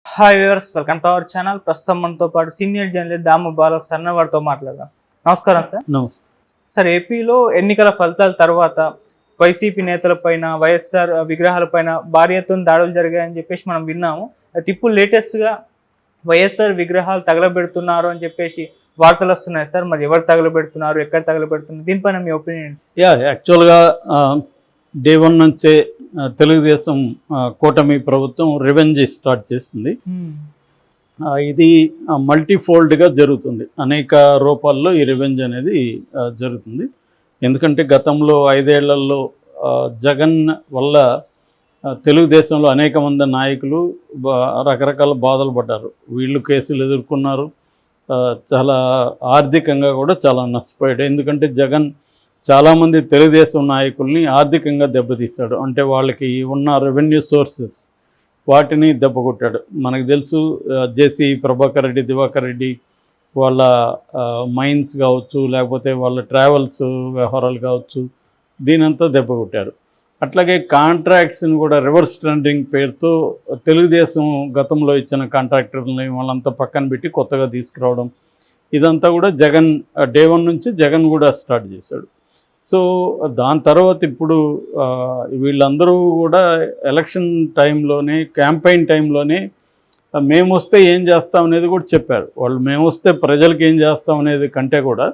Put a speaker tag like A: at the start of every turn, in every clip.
A: Hi viewers, welcome to our channel. ప్రస్తుతం మనతో పాటు సీనియర్ జర్నలిస్ట్ దాము బాల సన్న వారితో మాట్లాడదాం. నమస్కారం సార్.
B: నమస్తే
A: సార్, ఏపీలో ఎన్నికల ఫలితాల తర్వాత వైసీపీ నేతలపైన, వైఎస్ఆర్ విగ్రహాలపైన భారీ ఎత్తున దాడులు జరిగాయని చెప్పేసి మనం విన్నాము. అయితే ఇప్పుడు లేటెస్ట్గా వైఎస్ఆర్ విగ్రహాలు తగలబెడుతున్నారు అని చెప్పేసి వార్తలు వస్తున్నాయి సార్. మరి ఎవరు తగలబెడుతున్నారు, ఎక్కడ తగలబెడుతున్నారు, దీనిపైన మీ ఒపీనియన్?
B: యాక్చువల్గా డే 1 నుంచే తెలుగుదేశం కూటమి ప్రభుత్వం రివెంజ్ స్టార్ట్ చేస్తుంది. ఇది మల్టీఫోల్డ్గా జరుగుతుంది. అనేక రూపాల్లో ఈ రివెంజ్ అనేది జరుగుతుంది. ఎందుకంటే గతంలో 5 ఏళ్లలో జగన్ వల్ల తెలుగుదేశంలో అనేక మంది నాయకులు రకరకాల బాధలు పడ్డారు. వీళ్ళు కేసులు ఎదుర్కొన్నారు. చాలా ఆర్థికంగా కూడా చాలా నష్టపోయాడు. ఎందుకంటే జగన్ చాలామంది తెలుగుదేశం నాయకుల్ని ఆర్థికంగా దెబ్బతీశాడు. అంటే వాళ్ళకి ఉన్న రెవెన్యూ సోర్సెస్ వాటిని దెబ్బకొట్టాడు. మనకు తెలుసు, జేసీ ప్రభాకర్ రెడ్డి, దివాకర్ రెడ్డి వాళ్ళ మైన్స్ కావచ్చు, లేకపోతే వాళ్ళ ట్రావెల్స్ వ్యవహారాలు కావచ్చు, దీనంతా దెబ్బకొట్టారు. అట్లాగే కాంట్రాక్ట్స్ని కూడా రివర్స్ టెండరింగ్ పేరుతో తెలుగుదేశం గతంలో ఇచ్చిన కాంట్రాక్టర్లని వాళ్ళంతా పక్కన పెట్టి కొత్తగా తీసుకురావడం, ఇదంతా కూడా జగన్ డే 1 నుంచి జగన్ కూడా స్టార్ట్ చేశాడు. సో దాని తర్వాత ఇప్పుడు వీళ్ళందరూ కూడా ఎలక్షన్ టైంలోనే, క్యాంపెయిన్ టైంలోనే మేము వస్తే ఏం చేస్తాం అనేది కూడా చెప్పారు. వాళ్ళు మేము వస్తే ప్రజలకు ఏం చేస్తాం అనేది కంటే కూడా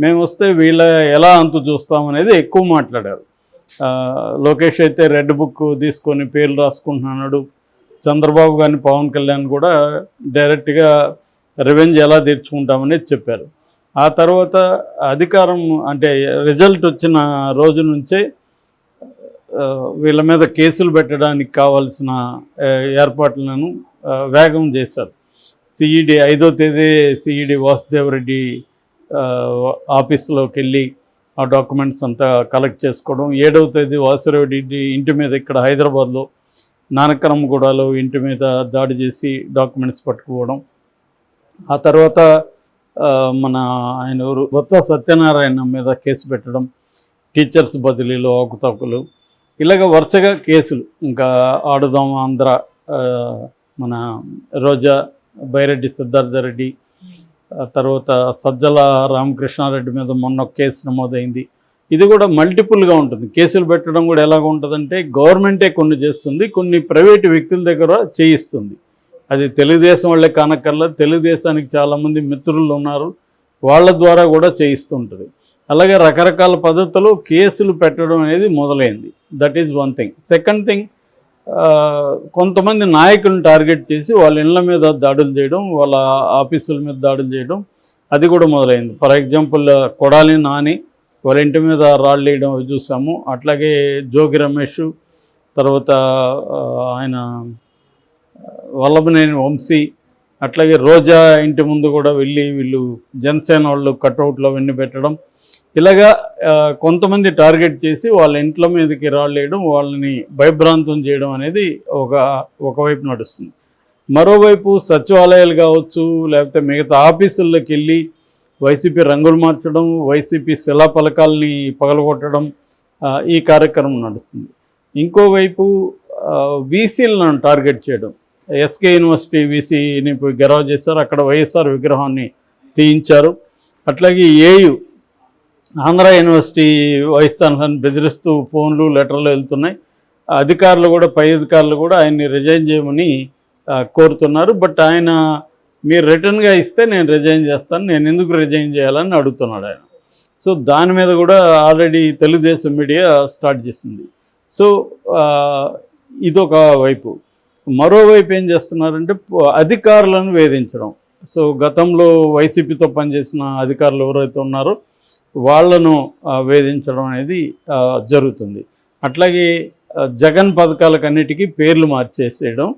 B: మేము వస్తే వీళ్ళ ఎలా అంతు చూస్తాం అనేది ఎక్కువ మాట్లాడారు. లోకేష్ అయితే రెడ్ బుక్ తీసుకొని పేర్లు రాసుకుంటున్నాడు. చంద్రబాబు గారిని, పవన్ కళ్యాణ్ కూడా డైరెక్ట్గా రివెంజ్ ఎలా తీర్చుకుంటామనేది చెప్పారు. ఆ తర్వాత అధికారం అంటే రిజల్ట్ వచ్చిన రోజు నుంచే వీళ్ళ మీద కేసులు పెట్టడానికి కావాల్సిన ఏర్పాట్లను వేగం చేశారు. సిఈడి 5వ తేదీ సిఈడి వాసుదేవరెడ్డి ఆఫీస్లోకి వెళ్ళి ఆ డాక్యుమెంట్స్ అంతా కలెక్ట్ చేసుకోవడం. 7వ తేదీ వాసుదేవరెడ్డి ఇంటి మీద ఇక్కడ హైదరాబాద్లో నానక్రమగూడలో ఇంటి మీద దాడి చేసి డాక్యుమెంట్స్ పట్టుకోవడం. ఆ తర్వాత మన ఆయన బొత్స సత్యనారాయణ మీద కేసు పెట్టడం, టీచర్స్ బదిలీలో అవకతవకలు, ఇలాగ వరుసగా కేసులు. ఇంకా ఆడుదాం ఆంధ్ర, మన రోజా, బైరెడ్డి సిద్ధార్థరెడ్డి, తర్వాత సజ్జల రామకృష్ణారెడ్డి మీద మొన్న కేసు నమోదైంది. ఇది కూడా మల్టిపుల్గా ఉంటుంది. కేసులు పెట్టడం కూడా ఎలాగ ఉంటుందంటే గవర్నమెంటే కొన్ని చేస్తుంది, కొన్ని ప్రైవేటు వ్యక్తుల దగ్గర చేయిస్తుంది. అది తెలుగుదేశం వాళ్ళే కానక్కర్లా, తెలుగుదేశానికి చాలామంది మిత్రులు ఉన్నారు, వాళ్ళ ద్వారా కూడా చేయిస్తుంటుంది. అలాగే రకరకాల పద్ధతులు కేసులు పెట్టడం అనేది మొదలైంది. That is one thing. Second thing, కొంతమంది నాయకులను టార్గెట్ చేసి వాళ్ళ ఇళ్ళ మీద దాడులు చేయడం, వాళ్ళ ఆఫీసుల మీద దాడులు చేయడం, అది కూడా మొదలైంది. ఫర్ ఎగ్జాంపుల్ కొడాలి నాని వాళ్ళ ఇంటి మీద రాళ్ళు వేయడం చూసాము. అట్లాగే జోగి రమేష్, తర్వాత ఆయన వల్లభనేని వంశీ, అట్లాగే రోజా ఇంటి ముందు కూడా వెళ్ళి వీళ్ళు జనసేన వాళ్ళు కట్అవుట్లో అవన్నీ పెట్టడం, ఇలాగా కొంతమంది టార్గెట్ చేసి వాళ్ళ ఇంట్ల మీదకి రాళ్ళు వేయడం, వాళ్ళని భయభ్రాంతం చేయడం అనేది ఒకవైపు నడుస్తుంది. మరోవైపు సచివాలయాలు కావచ్చు, లేకపోతే మిగతా ఆఫీసుల్లోకి వెళ్ళి వైసీపీ రంగులు మార్చడం, వైసీపీ శిలాఫలకాలని పగలగొట్టడం, ఈ కార్యక్రమం నడుస్తుంది. ఇంకోవైపు వీసీలను టార్గెట్ చేయడం. ఎస్కే యూనివర్సిటీ వీసీని గెరవ చేశారు, అక్కడ వైఎస్ఆర్ విగ్రహాన్ని తీయించారు. అట్లాగే ఏయు ఆంధ్ర యూనివర్సిటీ వైస్ ఛాన్సలర్ని బెదిరిస్తూ ఫోన్లు, లెటర్లు వెళ్తున్నాయి. అధికారులు కూడా, పై అధికారులు కూడా ఆయన్ని రిజైన్ చేయమని కోరుతున్నారు. బట్ ఆయన మీరు రిటర్న్గా ఇస్తే నేను రిజైన్ చేస్తాను, నేను ఎందుకు రిజైన్ చేయాలని అడుగుతున్నాడు ఆయన. సో దాని మీద కూడా ఆల్రెడీ తెలుగుదేశం మీడియా స్టార్ట్ చేసింది. సో ఇదొక వైపు. మరోవైపు ఏం చేస్తున్నారంటే అధికారులను వేధించడం. సో గతంలో వైసీపీతో పనిచేసిన అధికారులు ఎవరైతే ఉన్నారో వాళ్లను వేధించడం అనేది జరుగుతుంది. అట్లాగే జగన్ పథకాలకన్నిటికీ పేర్లు మార్చేసేయడం,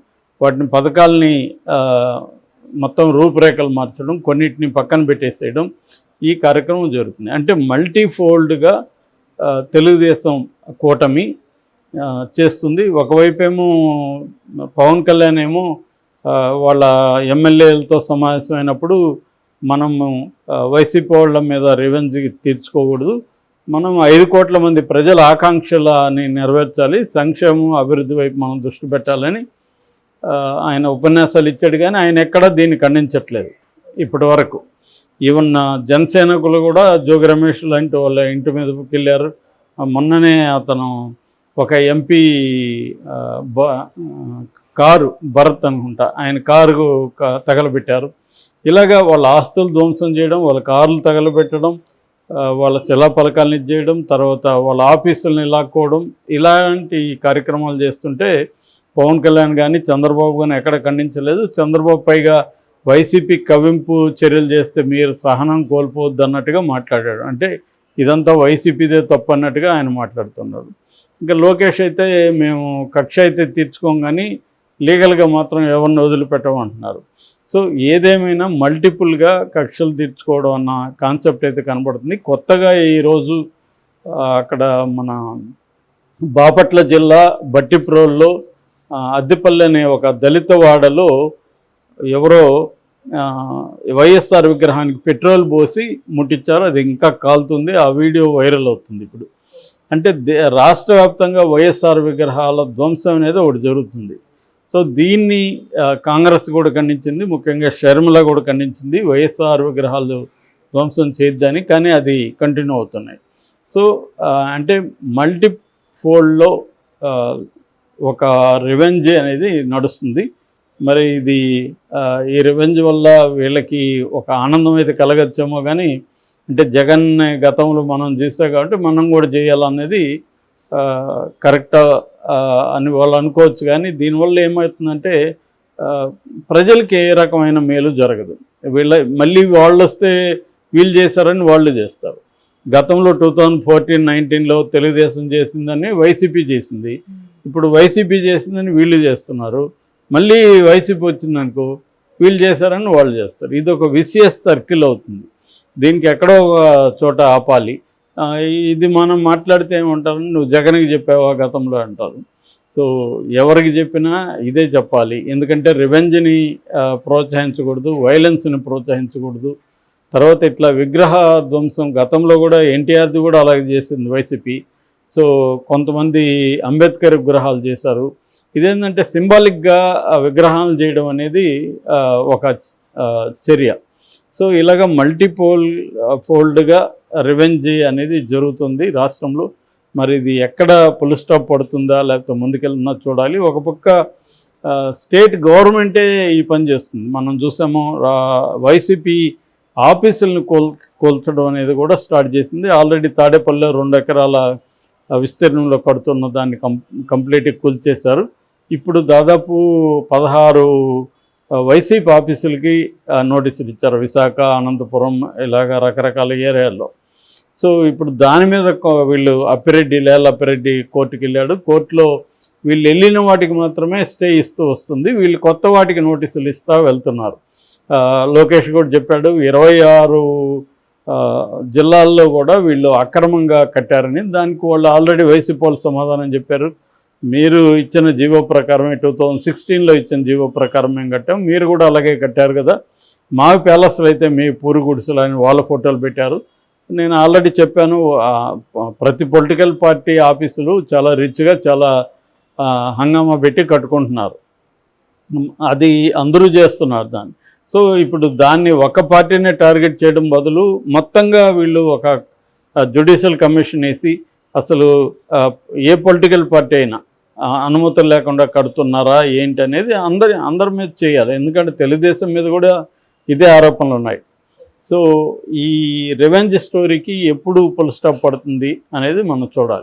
B: వాటిని పథకాలని మొత్తం రూపురేఖలు మార్చడం, కొన్నిటిని పక్కన పెట్టేసేయడం, ఈ కార్యక్రమం జరుగుతుంది. అంటే మల్టీఫోల్డ్గా తెలుగుదేశం కూటమి చేస్తుంది. ఒకవైపేమో పవన్ కళ్యాణ్ ఏమో వాళ్ళ ఎమ్మెల్యేలతో సమావేశమైనప్పుడు మనము వైసీపీ వాళ్ళ మీద రివెంజ్ తీర్చుకోకూడదు, మనం 5 కోట్ల మంది ప్రజల ఆకాంక్షలని నెరవేర్చాలి, సంక్షేమం అభివృద్ధి వైపు మనం దృష్టి పెట్టాలని ఆయన ఉపన్యాసాలు ఇచ్చాడు, కానీ ఆయన ఎక్కడా దీన్ని ఖండించట్లేదు ఇప్పటి వరకు. ఈవెన్ జనసేనకులు కూడా జోగి రమేష్ లాంటి వాళ్ళ ఇంటి మీదకి వెళ్ళారు. మొన్ననే అతను ఒక ఎంపీ కారు భరత్ అనుకుంటా, ఆయన కారు తగలబెట్టారు. ఇలాగా వాళ్ళ ఆస్తులు ధ్వంసం చేయడం, వాళ్ళ కార్లు తగలబెట్టడం, వాళ్ళ శిలాఫలకాలను ఇచ్చేయడం, తర్వాత వాళ్ళ ఆఫీసులను లాక్కోవడం, ఇలాంటి కార్యక్రమాలు చేస్తుంటే పవన్ కళ్యాణ్ కానీ చంద్రబాబు కానీ ఎక్కడ ఖండించలేదు. చంద్రబాబు పైగా వైసీపీ కవింపు చర్యలు చేస్తే మీరు సహనం కోల్పోవద్దు అన్నట్టుగా మాట్లాడాడు. అంటే ఇదంతా వైసీపీదే తప్పు అన్నట్టుగా ఆయన మాట్లాడుతున్నాడు. ఇంకా లోకేష్ అయితే మేము కక్ష అయితే తీర్చుకోం కానీ లీగల్గా మాత్రం ఎవరిని వదిలిపెట్టమంటున్నారు. సో ఏదేమైనా మల్టిపుల్గా కక్షలు తీర్చుకోవడం అన్న కాన్సెప్ట్ అయితే కనబడుతుంది. కొత్తగా ఈరోజు అక్కడ మన బాపట్ల జిల్లా బట్టిప్రోల్లో అద్దెపల్లి అనే ఒక దళిత వాడలో ఎవరో వైఎస్ఆర్ విగ్రహానికి పెట్రోల్ పోసి ముట్టించారు. అది ఇంకా కాలుతుంది. ఆ వీడియో వైరల్ అవుతుంది ఇప్పుడు. అంటే రాష్ట్ర వ్యాప్తంగా వైఎస్ఆర్ విగ్రహాల ధ్వంసం అనేది ఒకటి జరుగుతుంది. సో దీన్ని కాంగ్రెస్ కూడా ఖండించింది, ముఖ్యంగా షర్మిల కూడా ఖండించింది, వైఎస్ఆర్ విగ్రహాలు ధ్వంసం చేయొద్దని. కానీ అది కంటిన్యూ అవుతున్నాయి. సో అంటే మల్టీఫోల్డ్లో ఒక రివెంజ్ అనేది నడుస్తుంది. మరి ఇది ఈ రివెంజ్ వల్ల వీళ్ళకి ఒక ఆనందం అయితే కలగచ్చేమో, కానీ అంటే జగన్ గతంలో మనం చేస్తాం కాబట్టి మనం కూడా చేయాలనేది కరెక్ట్ అని వాళ్ళు అనుకోవచ్చు. కానీ దీనివల్ల ఏమవుతుందంటే ప్రజలకి ఏ రకమైన మేలు జరగదు. మళ్ళీ వాళ్ళు వస్తే వీళ్ళు చేశారని వాళ్ళు చేస్తారు. గతంలో 2014-19లో తెలుగుదేశం చేసిందని వైసీపీ చేసింది, ఇప్పుడు వైసీపీ చేసిందని వీళ్ళు చేస్తున్నారు. మళ్ళీ వైసీపీ వచ్చిందనుకో వీళ్ళు చేశారని వాళ్ళు చేస్తారు. ఇది ఒక విసియస్ సర్కిల్ అవుతుంది. దీనికి ఎక్కడో ఒక చోట ఆపాలి. ఇది మనం మాట్లాడితే ఏమంటారు, నువ్వు జగన్కి చెప్పావా గతంలో అంటారు. సో ఎవరికి చెప్పినా ఇదే చెప్పాలి. ఎందుకంటే రివెంజ్ని ప్రోత్సహించకూడదు, వైలెన్స్ని ప్రోత్సహించకూడదు. తర్వాత ఇట్లా విగ్రహ ధ్వంసం గతంలో కూడా ఎన్టీఆర్ది కూడా అలాగే చేసింది వైసీపీ. సో కొంతమంది అంబేద్కర్ విగ్రహాలు చేశారు. ఇదేంటంటే సింబాలిక్గా విగ్రహాలు చేయడం అనేది ఒక చర్య. సో ఇలాగ ఫోల్డ్గా రివెంజ్ అనేది జరుగుతుంది రాష్ట్రంలో. మరి ఇది ఎక్కడ పుల్ స్టాప్ పడుతుందా లేకపోతే ముందుకెళ్తుందా చూడాలి. ఒక పక్క స్టేట్ గవర్నమెంటే ఈ పని చేస్తుంది. మనం చూసాము వైసీపీ ఆఫీసులను కోల్చడం అనేది కూడా స్టార్ట్ చేసింది. ఆల్రెడీ తాడేపల్లిలో 2 ఎకరాల విస్తీర్ణంలో కడుతున్న దాన్ని కంప్లీట్గా కూల్చేశారు. ఇప్పుడు దాదాపు 16 వైసీపీ ఆఫీసులకి నోటీసులు ఇచ్చారు, విశాఖ, అనంతపురం, ఇలాగ రకరకాల ఏరియాల్లో. సో ఇప్పుడు దాని మీద వీళ్ళు అప్పిరెడ్డి కోర్టుకి వెళ్ళాడు. కోర్టులో వీళ్ళు వెళ్ళిన వాటికి మాత్రమే స్టే ఇస్తూ వస్తుంది, వీళ్ళు కొత్త వాటికి నోటీసులు ఇస్తూ వెళ్తున్నారు. లోకేష్ కూడా చెప్పాడు 26 జిల్లాల్లో కూడా వీళ్ళు అక్రమంగా కట్టారని. దానికి వాళ్ళు ఆల్రెడీ వైసీపీ వాళ్ళు సమాధానం చెప్పారు, మీరు ఇచ్చిన జీవో ప్రకారమే 2016లో ఇచ్చిన జీవో ప్రకారం మేము కట్టాం, మీరు కూడా అలాగే కట్టారు కదా, మా ప్యాలెస్లు అయితే మీ పూరి గుడిసెలు అని వాళ్ళ ఫోటోలు పెట్టారు. నేను ఆల్రెడీ చెప్పాను, ప్రతి పొలిటికల్ పార్టీ ఆఫీసులు చాలా రిచ్గా చాలా హంగామా పెట్టి కట్టుకుంటున్నారు, అది అందరూ చేస్తున్నారు దాన్ని. సో ఇప్పుడు దాన్ని ఒక పార్టీనే టార్గెట్ చేయడం బదులు మొత్తంగా వీళ్ళు ఒక జ్యుడిషియల్ కమిషన్ వేసి అసలు ఏ పొలిటికల్ పార్టీ అయినా అనుమతులు లేకుండా కడుతున్నారా ఏంటి అనేది అందరి మీద చేయాలి. ఎందుకంటే తెలుగుదేశం మీద కూడా ఇదే ఆరోపణలు ఉన్నాయి. సో ఈ రివెంజ్ స్టోరీకి ఎప్పుడు ఫుల్ స్టాప్ పడుతుంది అనేది మనం చూడాలి.